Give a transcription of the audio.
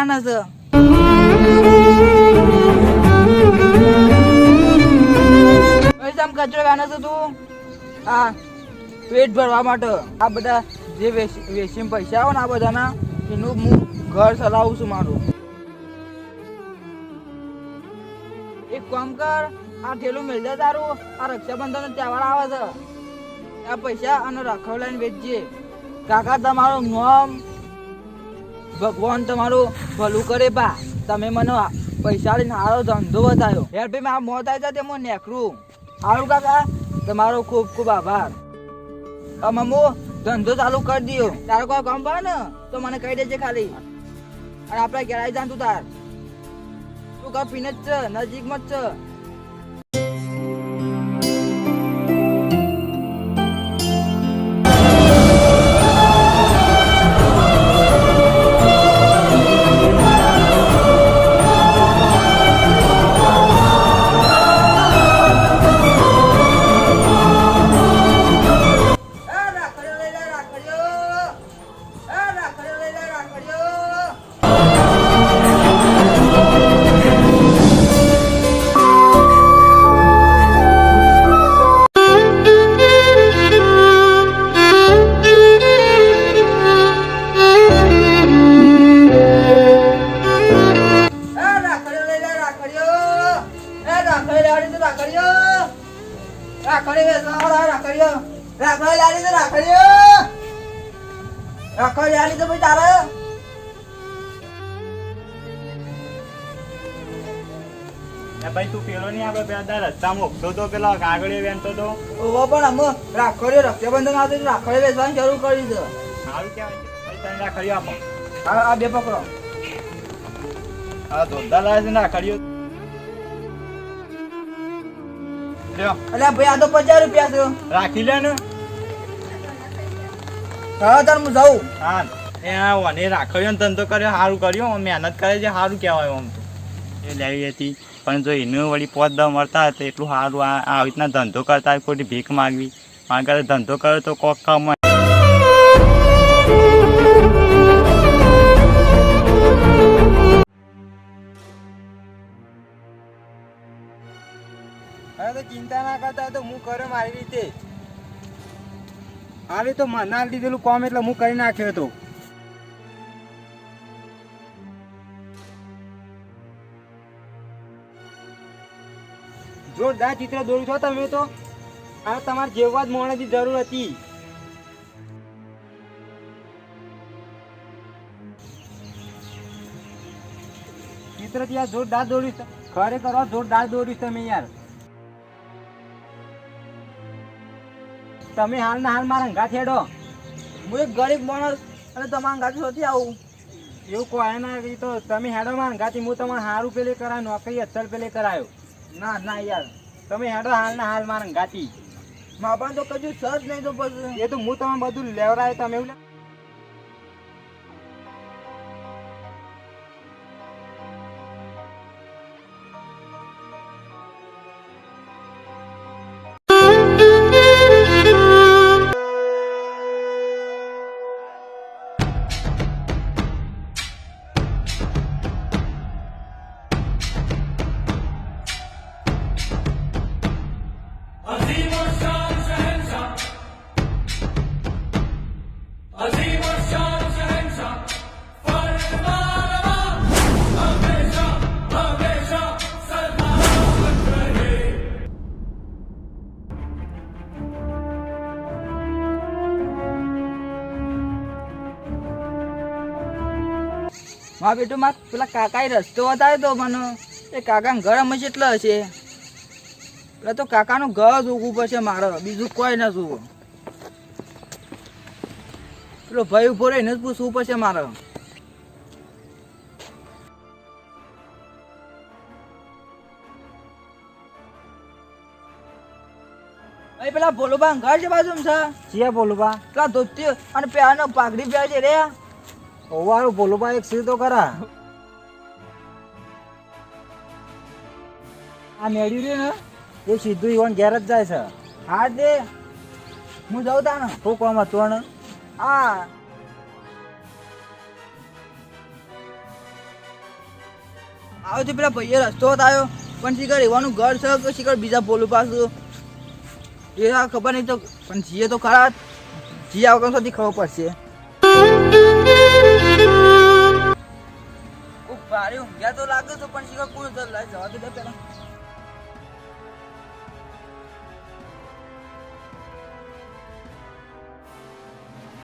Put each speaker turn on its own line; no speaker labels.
વેને છે કચરો વેને છે તું? હા, પેટ ભરવા માટે આ બધા જે વેચીને પૈસા આવે ને આ બધાના એનું હું ઘર ચલાવું છું મારું. એક કામ કર, આ ઠેલું મેળ દે તારું. આ રક્ષાબંધન તહેવાર આવે છે, આ પૈસા અને રાખવ લઈને વેચજે. કાકા તમારું નામ ભગવાન તમારું ભલું કરે બા. તમે મને પૈસા લઈને સારો ધંધો બતાવ્યો. યાર ભાઈ મારા મોત આવી જાય તે હું નેકરું. સારું કાકા, તમારો ખૂબ ખૂબ આભાર. અમે હું ધંધો ચાલુ કરી દઉં. તારો કોઈ કામ પડે ને તો મને કહી દેજે ખાલી. અને આપણે ઘેર આવી જા તું તાર. તું ઘર પીને જ છે, નજીકમાં જ છે.
ભાઈ તું પેલો નહીં આપડે પેલા રસ્તા મોકતો તો પેલા કાગળ વેચતો તો
પણ અમે રાખડીઓ રક્ષાબંધન આવતી રાખડીઓ વેચવાની શરૂ કરી છે.
સારું કહેવાય. ભાઈ તને રાખડીઓ આપો.
આ બે પકડો.
હા ધોધા લાવે છે ને રાખડીઓ.
અલ્યા ભાઈ આ તો 50 રૂપિયા છે.
રાખી લે ને.
હા તાર હું જાઉં.
હા એ રાખડીઓ ધંધો કર્યો સારું કર્યો. મહેનત કરે છે સારું કહેવાય. આમ તો એ લેવી હતી પણ જો એનું વળી પોત દ મળતા તો એટલું સારું. આવી રીતના ધંધો કરતા કોઈ ભીખ માગવી મારા ઘરે ધંધો કરે તો કોક કમાય.
હવે તો ચિંતા ના કરતા તો હું કર્યો મારી રીતે. હાલે તો મને દીધેલું કોમ એટલે હું કરી નાખ્યો હતો. જોરદાર ચિત્ર દોર્યું છો તમે તો. આ તમારે જેવા જ મોણસની જરૂર હતી. ચિત્ર ત્યાં જોરદાર દોર્યું. ખરેખર જોરદાર દોર્યું તમે યાર. તમે હાલ ના હાલ મારા અંગા છેડો.
હું એક ગરીબ માણસ અને તમારા ગાડી નથી આવું.
એવું કોઈ ના તો તમે હેડો મારા અંગાથી. હું તમારે સારું પેલે કરાયો, નોકરી અસલ પેલે કરાયો.
ના ના યાર,
તમે હેડો હાલ ના હાલ મારા અંગાથી.
મા પણ તો કશું સર નહીં તો પછી
એ તો હું તમે બધું લેવરાય. તમે એવું
મારા બેટું માં પેલા કાકાએ રસ્તો બતાવ્યો તો મને. એ કાકા ઘર અમે કેટલા હશે? એટલે તો કાકાનું ઘર જોવું પડશે મારે, બીજું કોઈ ના જોવું. પેલો ભાઈ ઉભો રહીને જ પૂછવું પડશે મારે. પેલા ભોલુબા ઘર છે બાજુ છે.
ચિયા બોલુબા?
પેલા ધોતી અને પેલા પાઘડી પહેરે છે રે.
ઓવારું બોલુબા એક સીધો કરા. આ મેળ્યું રે ને એ સીધું ઈવન ઘેર જ જાય છે.
હા દે હું જાઉં તા ને.
શું કોમ હતું ને?
હા આવ્યો તો પેલા ભાઈએ રસ્તો બતાવ્યો પણ શીખર એવાનું ઘર છે કે શીખર બીજા બોલું પાછું એ ખબર નહીં તો પણ જીએ તો ખરા જી આવતો સુધી ખબર પડશે ભારે ઊંઘ્યા તો લાગે છે પણ શીખર કોણ જવા દે પેલા